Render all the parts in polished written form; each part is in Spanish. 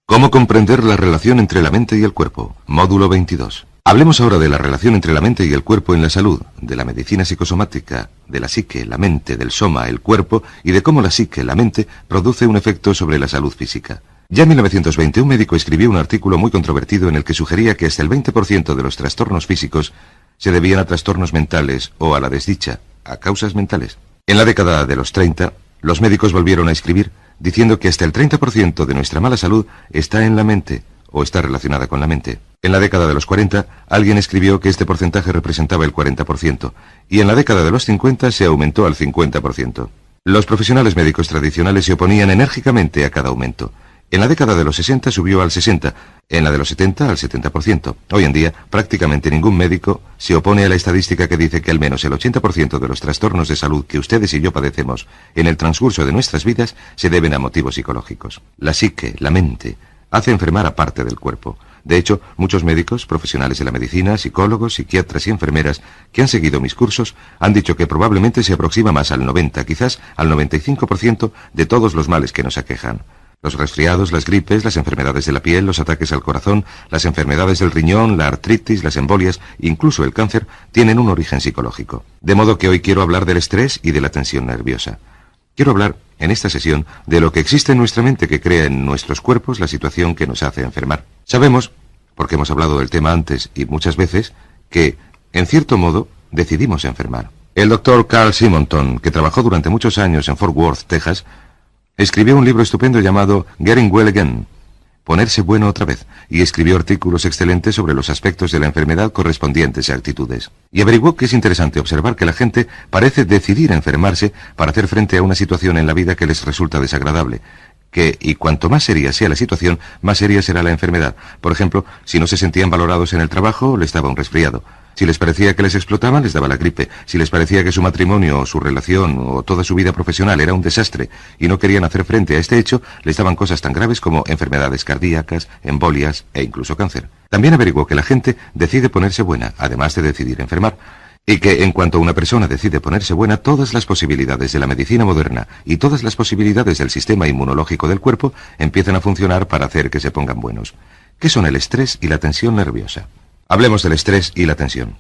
¿Cómo comprender la relación entre la mente y el cuerpo? Módulo 22. Hablemos ahora de la relación entre la mente y el cuerpo en la salud, de la medicina psicosomática, de la psique, la mente, del soma, el cuerpo, y de cómo la psique, la mente, produce un efecto sobre la salud física. Ya en 1920 un médico escribió un artículo muy controvertido en el que sugería que hasta el 20% de los trastornos físicos se debían a trastornos mentales o a la desdicha, a causas mentales. En la década de los 30, los médicos volvieron a escribir diciendo que hasta el 30% de nuestra mala salud está en la mente o está relacionada con la mente. En la década de los 40, alguien escribió que este porcentaje representaba el 40%, y en la década de los 50 se aumentó al 50%. Los profesionales médicos tradicionales se oponían enérgicamente a cada aumento. En la década de los 60 subió al 60%, en la de los 70 al 70%. Hoy en día, prácticamente ningún médico se opone a la estadística que dice que al menos el 80% de los trastornos de salud que ustedes y yo padecemos en el transcurso de nuestras vidas se deben a motivos psicológicos. La psique, la mente, hace enfermar a parte del cuerpo. De hecho, muchos médicos, profesionales de la medicina, psicólogos, psiquiatras y enfermeras que han seguido mis cursos han dicho que probablemente se aproxima más al 90, quizás al 95% de todos los males que nos aquejan. Los resfriados, las gripes, las enfermedades de la piel, los ataques al corazón, las enfermedades del riñón, la artritis, las embolias, incluso el cáncer, tienen un origen psicológico. De modo que hoy quiero hablar del estrés y de la tensión nerviosa. Quiero hablar, en esta sesión, de lo que existe en nuestra mente que crea en nuestros cuerpos la situación que nos hace enfermar. Sabemos, porque hemos hablado del tema antes y muchas veces, que, en cierto modo, decidimos enfermar. El doctor Carl Simonton, que trabajó durante muchos años en Fort Worth, Texas, escribió un libro estupendo llamado Getting Well Again, ponerse bueno otra vez, y escribió artículos excelentes sobre los aspectos de la enfermedad correspondientes a actitudes. Y averiguó que es interesante observar que la gente parece decidir enfermarse para hacer frente a una situación en la vida que les resulta desagradable, y cuanto más seria sea la situación, más seria será la enfermedad. Por ejemplo, si no se sentían valorados en el trabajo, les daba un resfriado. Si les parecía que les explotaban, les daba la gripe. Si les parecía que su matrimonio o su relación o toda su vida profesional era un desastre y no querían hacer frente a este hecho, les daban cosas tan graves como enfermedades cardíacas, embolias e incluso cáncer. También averiguó que la gente decide ponerse buena, además de decidir enfermar, y que en cuanto una persona decide ponerse buena, todas las posibilidades de la medicina moderna y todas las posibilidades del sistema inmunológico del cuerpo empiezan a funcionar para hacer que se pongan buenos. ¿Qué son el estrés y la tensión nerviosa? Hablemos del estrés y la tensión.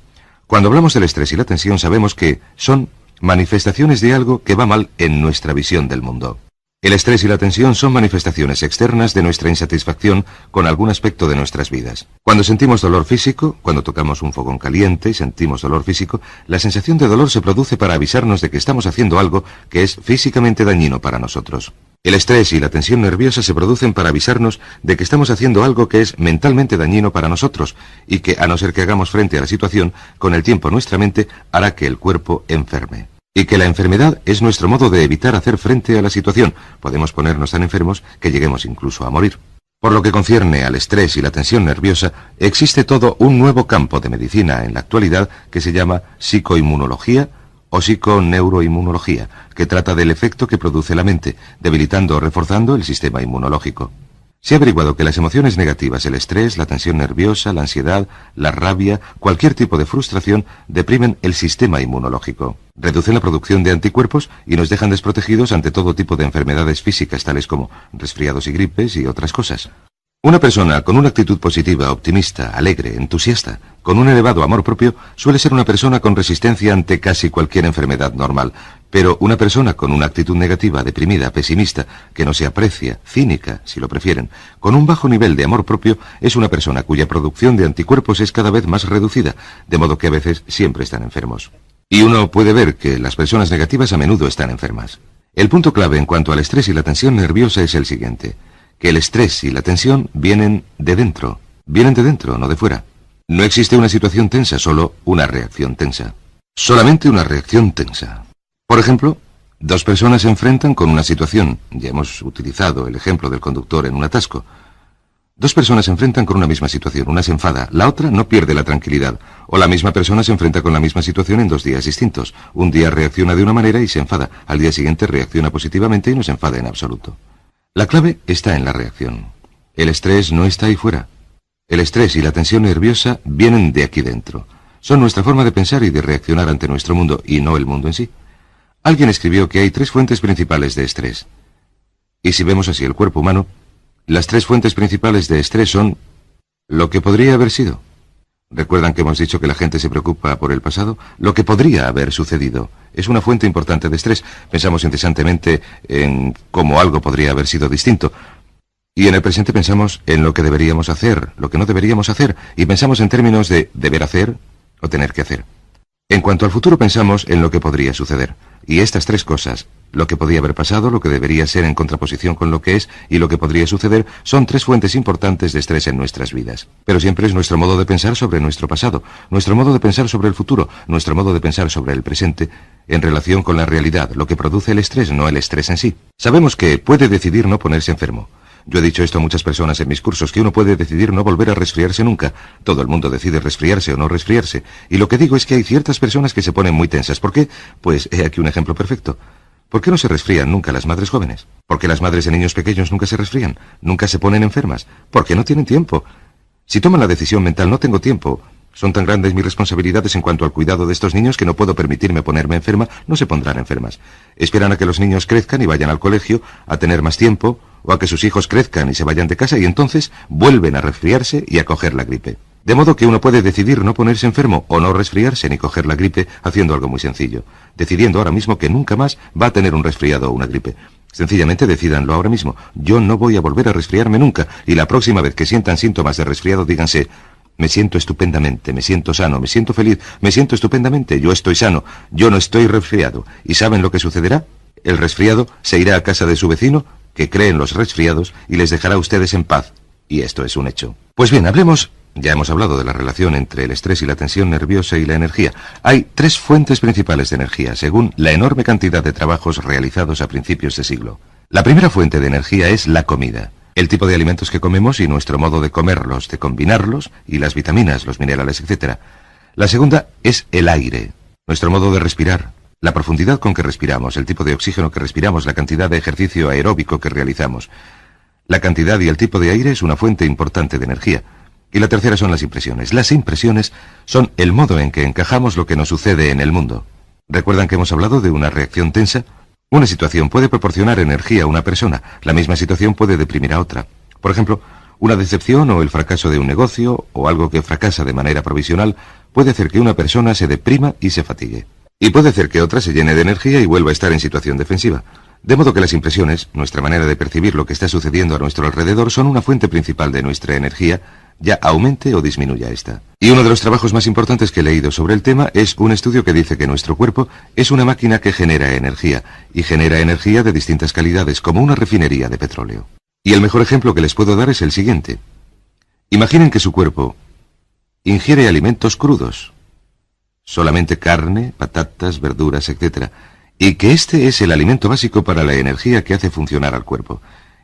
Cuando hablamos del estrés y la tensión sabemos que son manifestaciones de algo que va mal en nuestra visión del mundo. El estrés y la tensión son manifestaciones externas de nuestra insatisfacción con algún aspecto de nuestras vidas. Cuando sentimos dolor físico, cuando tocamos un fogón caliente y sentimos dolor físico, la sensación de dolor se produce para avisarnos de que estamos haciendo algo que es físicamente dañino para nosotros. El estrés y la tensión nerviosa se producen para avisarnos de que estamos haciendo algo que es mentalmente dañino para nosotros y que, a no ser que hagamos frente a la situación, con el tiempo nuestra mente hará que el cuerpo enferme. Y que la enfermedad es nuestro modo de evitar hacer frente a la situación. Podemos ponernos tan enfermos que lleguemos incluso a morir. Por lo que concierne al estrés y la tensión nerviosa, existe todo un nuevo campo de medicina en la actualidad que se llama psicoinmunología o psiconeuroinmunología, que trata del efecto que produce la mente, debilitando o reforzando el sistema inmunológico. Se ha averiguado que las emociones negativas, el estrés, la tensión nerviosa, la ansiedad, la rabia, cualquier tipo de frustración, deprimen el sistema inmunológico. Reducen la producción de anticuerpos y nos dejan desprotegidos ante todo tipo de enfermedades físicas, tales como resfriados y gripes y otras cosas. Una persona con una actitud positiva, optimista, alegre, entusiasta, con un elevado amor propio, suele ser una persona con resistencia ante casi cualquier enfermedad normal. Pero una persona con una actitud negativa, deprimida, pesimista, que no se aprecia, cínica, si lo prefieren, con un bajo nivel de amor propio, es una persona cuya producción de anticuerpos es cada vez más reducida, de modo que a veces siempre están enfermos. Y uno puede ver que las personas negativas a menudo están enfermas. El punto clave en cuanto al estrés y la tensión nerviosa es el siguiente: que el estrés y la tensión vienen de dentro, no de fuera. No existe una situación tensa, solo una reacción tensa. Solamente una reacción tensa. Por ejemplo, dos personas se enfrentan con una situación. Ya hemos utilizado el ejemplo del conductor en un atasco. Dos personas se enfrentan con una misma situación. Una se enfada, la otra no pierde la tranquilidad. O la misma persona se enfrenta con la misma situación en 2 días distintos. Un día reacciona de una manera y se enfada. Al día siguiente reacciona positivamente y no se enfada en absoluto. La clave está en la reacción. El estrés no está ahí fuera. El estrés y la tensión nerviosa vienen de aquí dentro. Son nuestra forma de pensar y de reaccionar ante nuestro mundo, y no el mundo en sí. Alguien escribió que hay 3 fuentes principales de estrés. Y si vemos así el cuerpo humano, Las tres fuentes principales de estrés son lo que podría haber sido. ¿Recuerdan que hemos dicho que la gente se preocupa por el pasado? Lo que podría haber sucedido es una fuente importante de estrés. Pensamos incesantemente en cómo algo podría haber sido distinto. Y en el presente pensamos en lo que deberíamos hacer, lo que no deberíamos hacer, y pensamos en términos de deber hacer o tener que hacer. En cuanto al futuro pensamos en lo que podría suceder. Y estas tres cosas, lo que podía haber pasado, lo que debería ser en contraposición con lo que es y lo que podría suceder, son tres fuentes importantes de estrés en nuestras vidas. Pero siempre es nuestro modo de pensar sobre nuestro pasado, nuestro modo de pensar sobre el futuro, nuestro modo de pensar sobre el presente, en relación con la realidad, lo que produce el estrés, no el estrés en sí. Sabemos que puede decidir no ponerse enfermo. Yo he dicho esto a muchas personas en mis cursos, que uno puede decidir no volver a resfriarse nunca. Todo el mundo decide resfriarse o no resfriarse. Y lo que digo es que hay ciertas personas que se ponen muy tensas. ¿Por qué? Pues he aquí un ejemplo perfecto. ¿Por qué no se resfrían nunca las madres jóvenes? ¿Por qué las madres de niños pequeños nunca se resfrían? ¿Nunca se ponen enfermas? Porque no tienen tiempo. Si toman la decisión mental, no tengo tiempo. Son tan grandes mis responsabilidades en cuanto al cuidado de estos niños que no puedo permitirme ponerme enferma, no se pondrán enfermas. Esperan a que los niños crezcan y vayan al colegio, a tener más tiempo, o a que sus hijos crezcan y se vayan de casa y entonces vuelven a resfriarse y a coger la gripe. De modo que uno puede decidir no ponerse enfermo o no resfriarse ni coger la gripe haciendo algo muy sencillo, decidiendo ahora mismo que nunca más va a tener un resfriado o una gripe. Sencillamente decídanlo ahora mismo. Yo no voy a volver a resfriarme nunca y la próxima vez que sientan síntomas de resfriado díganse: me siento estupendamente, me siento sano, me siento feliz, me siento estupendamente, yo estoy sano, yo no estoy resfriado. ¿Y saben lo que sucederá? El resfriado se irá a casa de su vecino, que cree en los resfriados, y les dejará a ustedes en paz. Y esto es un hecho. Pues bien, hablemos. Ya hemos hablado de la relación entre el estrés y la tensión nerviosa y la energía. Hay tres fuentes principales de energía, según la enorme cantidad de trabajos realizados a principios de siglo. La primera fuente de energía es la comida. El tipo de alimentos que comemos y nuestro modo de comerlos, de combinarlos, y las vitaminas, los minerales, etc. La segunda es el aire, nuestro modo de respirar, la profundidad con que respiramos, el tipo de oxígeno que respiramos, la cantidad de ejercicio aeróbico que realizamos. La cantidad y el tipo de aire es una fuente importante de energía. Y la tercera son las impresiones. Las impresiones son el modo en que encajamos lo que nos sucede en el mundo. ¿Recuerdan que hemos hablado de una reacción tensa? Una situación puede proporcionar energía a una persona. La misma situación puede deprimir a otra. Por ejemplo, una decepción o el fracaso de un negocio o algo que fracasa de manera provisional puede hacer que una persona se deprima y se fatigue. Y puede hacer que otra se llene de energía y vuelva a estar en situación defensiva. De modo que las impresiones, nuestra manera de percibir lo que está sucediendo a nuestro alrededor, son una fuente principal de nuestra energía, ya aumente o disminuya esta. Y uno de los trabajos más importantes que he leído sobre el tema es un estudio que dice que nuestro cuerpo es una máquina que genera energía, y genera energía de distintas calidades, como una refinería de petróleo. Y el mejor ejemplo que les puedo dar es el siguiente. Imaginen que su cuerpo ingiere alimentos crudos, solamente carne, patatas, verduras, etc., y que este es el alimento básico para la energía que hace funcionar al cuerpo.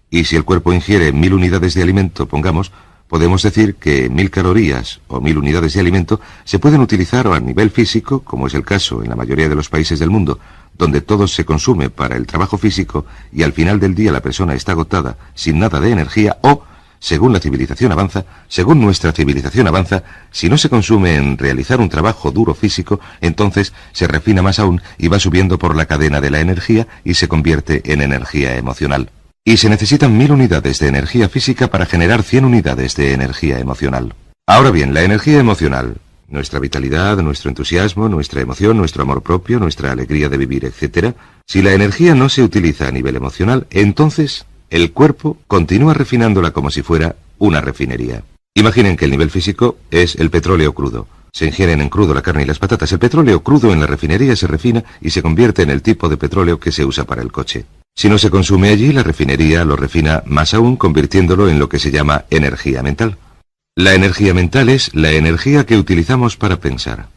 Y si el cuerpo ingiere 1000 unidades de alimento, pongamos, podemos decir que 1000 calorías o 1000 unidades de alimento se pueden utilizar a nivel físico, como es el caso en la mayoría de los países del mundo, donde todo se consume para el trabajo físico y al final del día la persona está agotada, sin nada de energía, o, según la civilización avanza, según nuestra civilización avanza, si no se consume en realizar un trabajo duro físico, entonces se refina más aún y va subiendo por la cadena de la energía y se convierte en energía emocional. Y se necesitan 1000 unidades de energía física para generar 100 unidades de energía emocional. Ahora bien, la energía emocional, nuestra vitalidad, nuestro entusiasmo, nuestra emoción, nuestro amor propio, nuestra alegría de vivir, etc., si la energía no se utiliza a nivel emocional, entonces el cuerpo continúa refinándola como si fuera una refinería. Imaginen que el nivel físico es el petróleo crudo. Se ingieren en crudo la carne y las patatas. El petróleo crudo en la refinería se refina y se convierte en el tipo de petróleo que se usa para el coche. Si no se consume allí, la refinería lo refina más aún, convirtiéndolo en lo que se llama energía mental. La energía mental es la energía que utilizamos para pensar.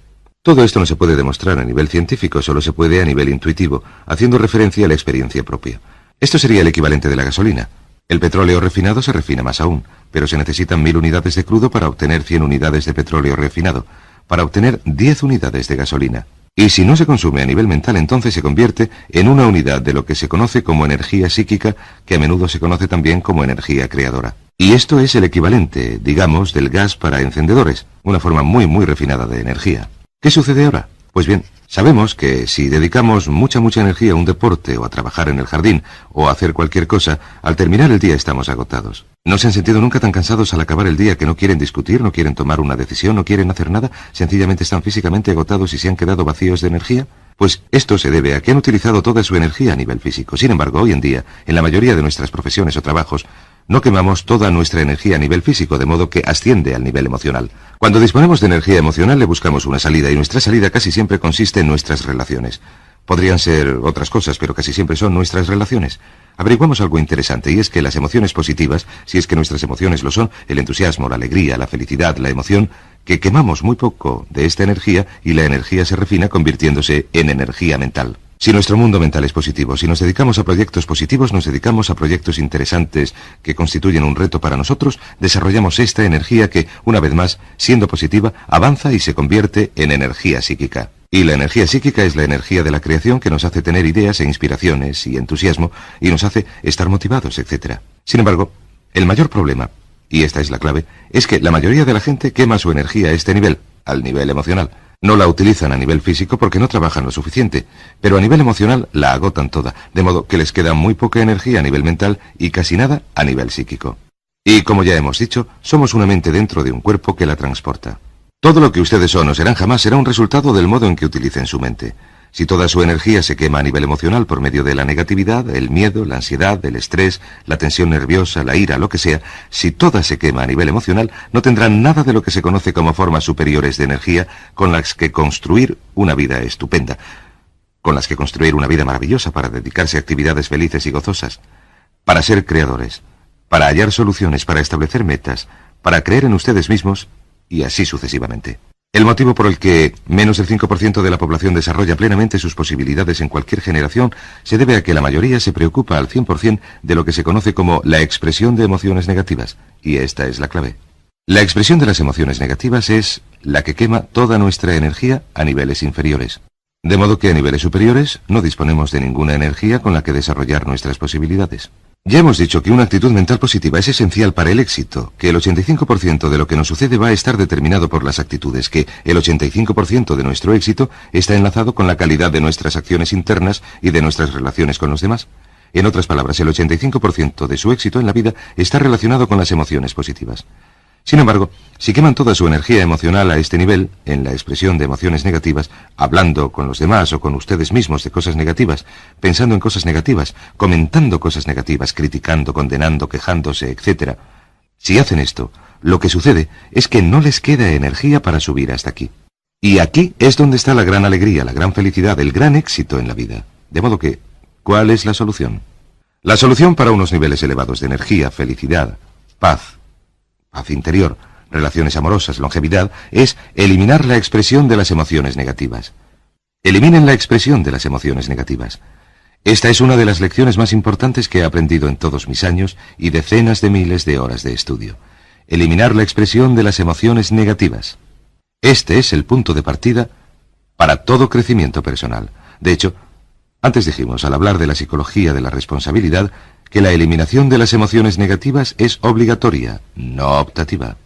Todo esto no se puede demostrar a nivel científico, solo se puede a nivel intuitivo, haciendo referencia a la experiencia propia. Esto sería el equivalente de la gasolina. El petróleo refinado se refina más aún, pero se necesitan 1000 unidades de crudo para obtener 100 unidades de petróleo refinado, para obtener 10 unidades de gasolina. Y si no se consume a nivel mental, entonces se convierte en una unidad de lo que se conoce como energía psíquica, que a menudo se conoce también como energía creadora. Y esto es el equivalente, digamos, del gas para encendedores, una forma muy refinada de energía. ¿Qué sucede ahora? Pues bien, Sabemos que si dedicamos mucha energía a un deporte o a trabajar en el jardín o a hacer cualquier cosa, al terminar el día estamos agotados. ¿No se han sentido nunca tan cansados al acabar el día que no quieren discutir, no quieren tomar una decisión, no quieren hacer nada? Sencillamente están físicamente agotados y se han quedado vacíos de energía. Pues esto se debe a que han utilizado toda su energía a nivel físico. Sin embargo, hoy en día, en la mayoría de nuestras profesiones o trabajos, no quemamos toda nuestra energía a nivel físico, de modo que asciende al nivel emocional. Cuando disponemos de energía emocional le buscamos una salida, y nuestra salida casi siempre consiste en nuestras relaciones. Podrían ser otras cosas, pero casi siempre son nuestras relaciones. Averiguamos algo interesante, y es que las emociones positivas, si es que nuestras emociones lo son, el entusiasmo, la alegría, la felicidad, la emoción, que quemamos muy poco de esta energía y la energía se refina convirtiéndose en energía mental. Si nuestro mundo mental es positivo, si nos dedicamos a proyectos positivos, nos dedicamos a proyectos interesantes que constituyen un reto para nosotros, desarrollamos esta energía que, una vez más, siendo positiva, avanza y se convierte en energía psíquica. Y la energía psíquica es la energía de la creación que nos hace tener ideas e inspiraciones y entusiasmo y nos hace estar motivados, etc. Sin embargo, el mayor problema, y esta es la clave, es que la mayoría de la gente quema su energía a este nivel, al nivel emocional. No la utilizan a nivel físico porque no trabajan lo suficiente, pero a nivel emocional la agotan toda, de modo que les queda muy poca energía a nivel mental y casi nada a nivel psíquico. Y como ya hemos dicho, somos una mente dentro de un cuerpo que la transporta. Todo lo que ustedes son o serán jamás será un resultado del modo en que utilicen su mente. Si toda su energía se quema a nivel emocional por medio de la negatividad, el miedo, la ansiedad, el estrés, la tensión nerviosa, la ira, lo que sea, si toda se quema a nivel emocional, no tendrán nada de lo que se conoce como formas superiores de energía con las que construir una vida estupenda, con las que construir una vida maravillosa para dedicarse a actividades felices y gozosas, para ser creadores, para hallar soluciones, para establecer metas, para creer en ustedes mismos y así sucesivamente. El motivo por el que menos del 5% de la población desarrolla plenamente sus posibilidades en cualquier generación se debe a que la mayoría se preocupa al 100% de lo que se conoce como la expresión de emociones negativas, y esta es la clave. La expresión de las emociones negativas es la que quema toda nuestra energía a niveles inferiores. De modo que a niveles superiores no disponemos de ninguna energía con la que desarrollar nuestras posibilidades. Ya hemos dicho que una actitud mental positiva es esencial para el éxito, que el 85% de lo que nos sucede va a estar determinado por las actitudes, que el 85% de nuestro éxito está enlazado con la calidad de nuestras acciones internas y de nuestras relaciones con los demás. En otras palabras, el 85% de su éxito en la vida está relacionado con las emociones positivas. Sin embargo, si queman toda su energía emocional a este nivel, en la expresión de emociones negativas, hablando con los demás o con ustedes mismos de cosas negativas, pensando en cosas negativas, comentando cosas negativas, criticando, condenando, quejándose, etc. Si hacen esto, lo que sucede es que no les queda energía para subir hasta aquí. Y aquí es donde está la gran alegría, la gran felicidad, el gran éxito en la vida. De modo que, ¿cuál es la solución? La solución para unos niveles elevados de energía, felicidad, paz interior, relaciones amorosas, longevidad, es eliminar la expresión de las emociones negativas. Eliminen la expresión de las emociones negativas. Esta es una de las lecciones más importantes que he aprendido en todos mis años y decenas de miles de horas de estudio. Eliminar la expresión de las emociones negativas. Este es el punto de partida para todo crecimiento personal. De hecho, antes dijimos, al hablar de la psicología de la responsabilidad, que la eliminación de las emociones negativas es obligatoria, no optativa.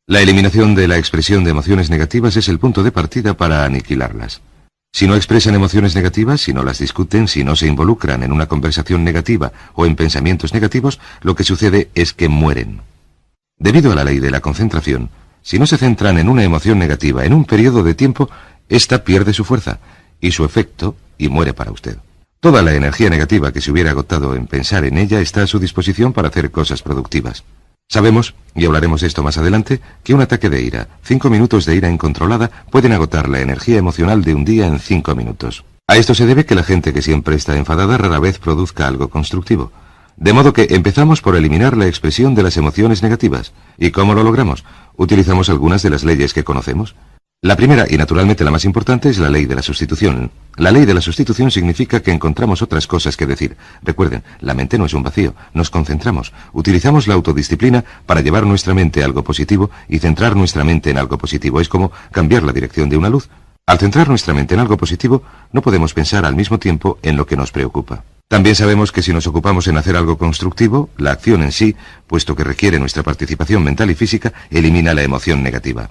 La eliminación de la expresión de emociones negativas es el punto de partida para aniquilarlas. Si no expresan emociones negativas, si no las discuten, si no se involucran en una conversación negativa o en pensamientos negativos, lo que sucede es que mueren. Debido a la ley de la concentración, si no se centran en una emoción negativa en un periodo de tiempo, ésta pierde su fuerza y su efecto y muere para usted. Toda la energía negativa que se hubiera agotado en pensar en ella está a su disposición para hacer cosas productivas. Sabemos, y hablaremos de esto más adelante, que un ataque de ira, 5 minutos de ira incontrolada, pueden agotar la energía emocional de un día en 5 minutos. A esto se debe que la gente que siempre está enfadada rara vez produzca algo constructivo. De modo que empezamos por eliminar la expresión de las emociones negativas. ¿Y cómo lo logramos? Utilizamos algunas de las leyes que conocemos. La primera, y naturalmente la más importante, es la ley de la sustitución. La ley de la sustitución significa que encontramos otras cosas que decir. Recuerden, la mente no es un vacío, nos concentramos. Utilizamos la autodisciplina para llevar nuestra mente a algo positivo y centrar nuestra mente en algo positivo. Es como cambiar la dirección de una luz. Al centrar nuestra mente en algo positivo, no podemos pensar al mismo tiempo en lo que nos preocupa. También sabemos que si nos ocupamos en hacer algo constructivo, la acción en sí, puesto que requiere nuestra participación mental y física, elimina la emoción negativa.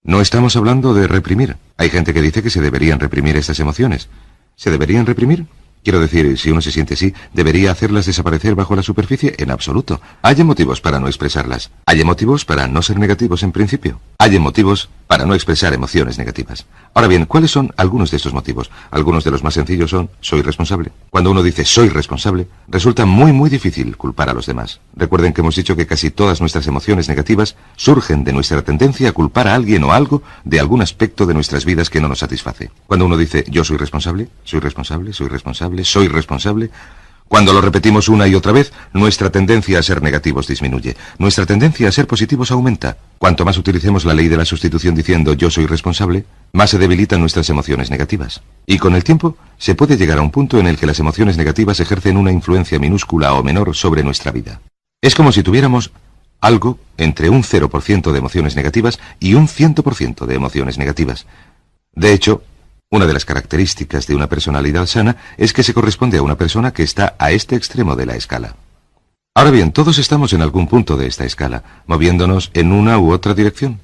No estamos hablando de reprimir. Hay gente que dice que se deberían reprimir estas emociones. ¿Se deberían reprimir? Quiero decir, si uno se siente así, ¿debería hacerlas desaparecer bajo la superficie? En absoluto. Hay motivos para no expresarlas. Hay motivos para no ser negativos en principio. Hay motivos para no expresar emociones negativas. Ahora bien, ¿cuáles son algunos de estos motivos? Algunos de los más sencillos son, soy responsable. Cuando uno dice soy responsable, resulta muy difícil culpar a los demás. Recuerden que hemos dicho que casi todas nuestras emociones negativas surgen de nuestra tendencia a culpar a alguien o algo de algún aspecto de nuestras vidas que no nos satisface. Cuando uno dice yo soy responsable, soy responsable, soy responsable, soy responsable, cuando lo repetimos una y otra vez, nuestra tendencia a ser negativos disminuye. Nuestra tendencia a ser positivos aumenta. Cuanto más utilicemos la ley de la sustitución diciendo yo soy responsable, más se debilitan nuestras emociones negativas. Y con el tiempo, se puede llegar a un punto en el que las emociones negativas ejercen una influencia minúscula o menor sobre nuestra vida. Es como si tuviéramos algo entre un 0% de emociones negativas y un 100% de emociones negativas. De hecho, una de las características de una personalidad sana es que se corresponde a una persona que está a este extremo de la escala. Ahora bien, todos estamos en algún punto de esta escala, moviéndonos en una u otra dirección.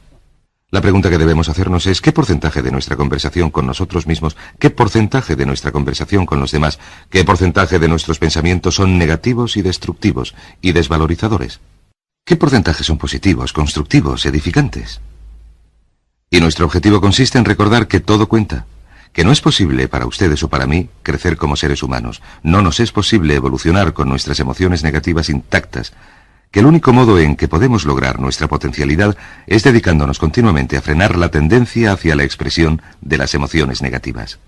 La pregunta que debemos hacernos es ¿qué porcentaje de nuestra conversación con nosotros mismos, qué porcentaje de nuestra conversación con los demás, qué porcentaje de nuestros pensamientos son negativos y destructivos y desvalorizadores? ¿Qué porcentaje son positivos, constructivos, edificantes? Y nuestro objetivo consiste en recordar que todo cuenta. Que no es posible para ustedes o para mí crecer como seres humanos. No nos es posible evolucionar con nuestras emociones negativas intactas. Que el único modo en que podemos lograr nuestra potencialidad es dedicándonos continuamente a frenar la tendencia hacia la expresión de las emociones negativas.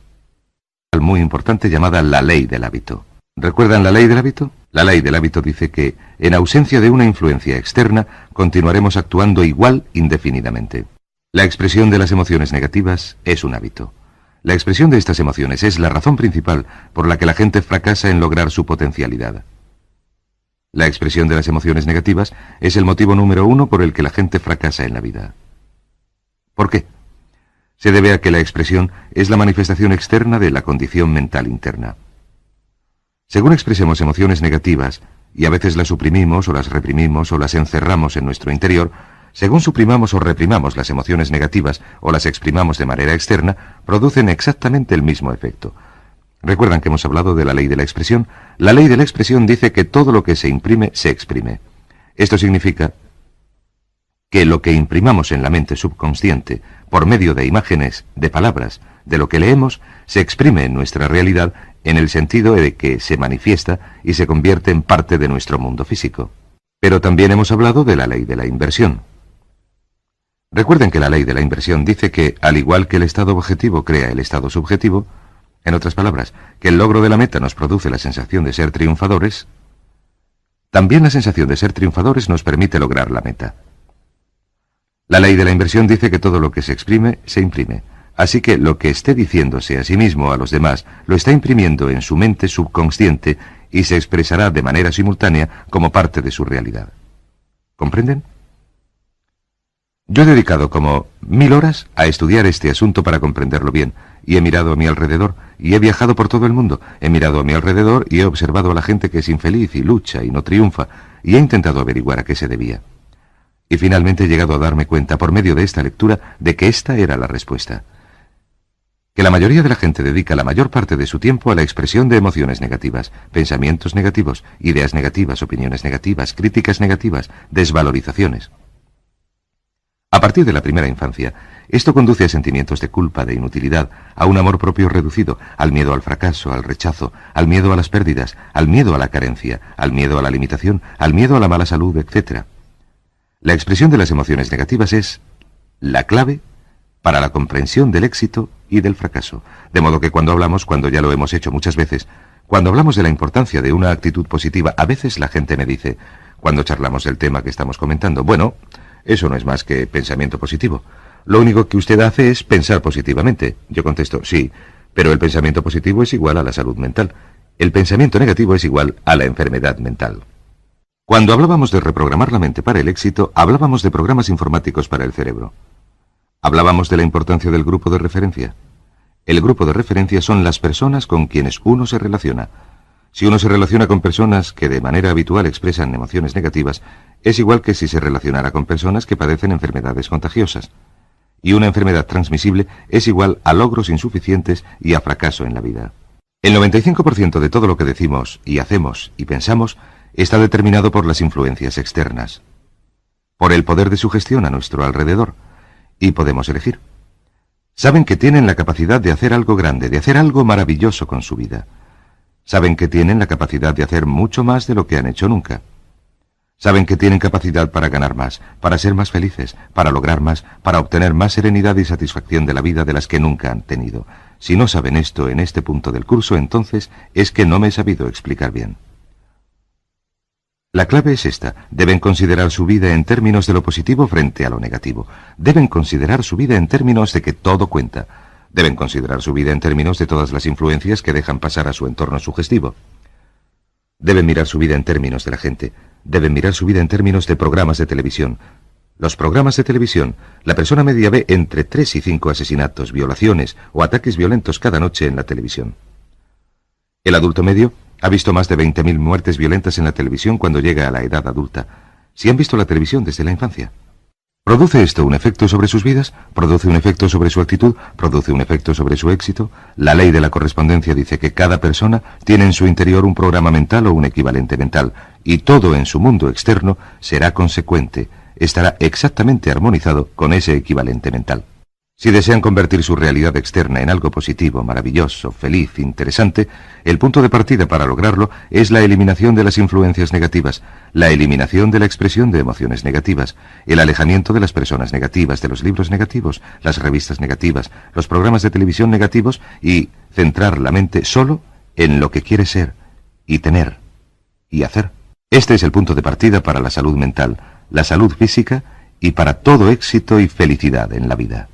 Muy importante llamada la ley del hábito. ¿Recuerdan la ley del hábito? La ley del hábito dice que, en ausencia de una influencia externa, continuaremos actuando igual indefinidamente. La expresión de las emociones negativas es un hábito. La expresión de estas emociones es la razón principal por la que la gente fracasa en lograr su potencialidad. La expresión de las emociones negativas es el motivo número 1 por el que la gente fracasa en la vida. ¿Por qué? Se debe a que la expresión es la manifestación externa de la condición mental interna. Según expresemos emociones negativas, y a veces las suprimimos o las reprimimos o las encerramos en nuestro interior, según suprimamos o reprimamos las emociones negativas o las exprimamos de manera externa, producen exactamente el mismo efecto. ¿Recuerdan que hemos hablado de la ley de la expresión? La ley de la expresión dice que todo lo que se imprime, se exprime. Esto significa que lo que imprimamos en la mente subconsciente, por medio de imágenes, de palabras, de lo que leemos, se exprime en nuestra realidad en el sentido de que se manifiesta y se convierte en parte de nuestro mundo físico. Pero también hemos hablado de la ley de la inversión. Recuerden que la ley de la inversión dice que, al igual que el estado objetivo crea el estado subjetivo, en otras palabras, que el logro de la meta nos produce la sensación de ser triunfadores, también la sensación de ser triunfadores nos permite lograr la meta. La ley de la inversión dice que todo lo que se exprime, se imprime. Así que lo que esté diciéndose a sí mismo a los demás, lo está imprimiendo en su mente subconsciente y se expresará de manera simultánea como parte de su realidad. ¿Comprenden? Yo he dedicado como 1000 horas a estudiar este asunto para comprenderlo bien, y he mirado a mi alrededor, y he viajado por todo el mundo, he mirado a mi alrededor y he observado a la gente que es infeliz y lucha y no triunfa, y he intentado averiguar a qué se debía. Y finalmente he llegado a darme cuenta, por medio de esta lectura, de que esta era la respuesta. Que la mayoría de la gente dedica la mayor parte de su tiempo a la expresión de emociones negativas, pensamientos negativos, ideas negativas, opiniones negativas, críticas negativas, desvalorizaciones. A partir de la primera infancia, esto conduce a sentimientos de culpa, de inutilidad, a un amor propio reducido, al miedo al fracaso, al rechazo, al miedo a las pérdidas, al miedo a la carencia, al miedo a la limitación, al miedo a la mala salud, etc. La expresión de las emociones negativas es la clave para la comprensión del éxito y del fracaso. De modo que cuando ya lo hemos hecho muchas veces, cuando hablamos de la importancia de una actitud positiva, a veces la gente me dice, cuando charlamos del tema que estamos comentando, bueno, eso no es más que pensamiento positivo. Lo único que usted hace es pensar positivamente. Yo contesto, sí, pero el pensamiento positivo es igual a la salud mental. El pensamiento negativo es igual a la enfermedad mental. Cuando hablábamos de reprogramar la mente para el éxito, hablábamos de programas informáticos para el cerebro. Hablábamos de la importancia del grupo de referencia. El grupo de referencia son las personas con quienes uno se relaciona. Si uno se relaciona con personas que de manera habitual expresan emociones negativas, es igual que si se relacionara con personas que padecen enfermedades contagiosas. Y una enfermedad transmisible es igual a logros insuficientes y a fracaso en la vida. El 95% de todo lo que decimos y hacemos y pensamos está determinado por las influencias externas, por el poder de sugestión a nuestro alrededor, y podemos elegir. Saben que tienen la capacidad de hacer algo grande, de hacer algo maravilloso con su vida. Saben que tienen la capacidad de hacer mucho más de lo que han hecho nunca. Saben que tienen capacidad para ganar más, para ser más felices, para lograr más, para obtener más serenidad y satisfacción de la vida de las que nunca han tenido. Si no saben esto en este punto del curso, entonces es que no me he sabido explicar bien. La clave es esta. Deben considerar su vida en términos de lo positivo frente a lo negativo. Deben considerar su vida en términos de que todo cuenta. Deben considerar su vida en términos de todas las influencias que dejan pasar a su entorno sugestivo. Deben mirar su vida en términos de la gente. Deben mirar su vida en términos de programas de televisión. Los programas de televisión, la persona media ve entre 3 y 5 asesinatos, violaciones o ataques violentos cada noche en la televisión. El adulto medio ha visto más de 20.000 muertes violentas en la televisión cuando llega a la edad adulta. Si han visto la televisión desde la infancia. ¿Produce esto un efecto sobre sus vidas? ¿Produce un efecto sobre su actitud? ¿Produce un efecto sobre su éxito? La ley de la correspondencia dice que cada persona tiene en su interior un programa mental o un equivalente mental, y todo en su mundo externo será consecuente, estará exactamente armonizado con ese equivalente mental. Si desean convertir su realidad externa en algo positivo, maravilloso, feliz, interesante, el punto de partida para lograrlo es la eliminación de las influencias negativas, la eliminación de la expresión de emociones negativas, el alejamiento de las personas negativas, de los libros negativos, las revistas negativas, los programas de televisión negativos y centrar la mente solo en lo que quiere ser y tener y hacer. Este es el punto de partida para la salud mental, la salud física y para todo éxito y felicidad en la vida.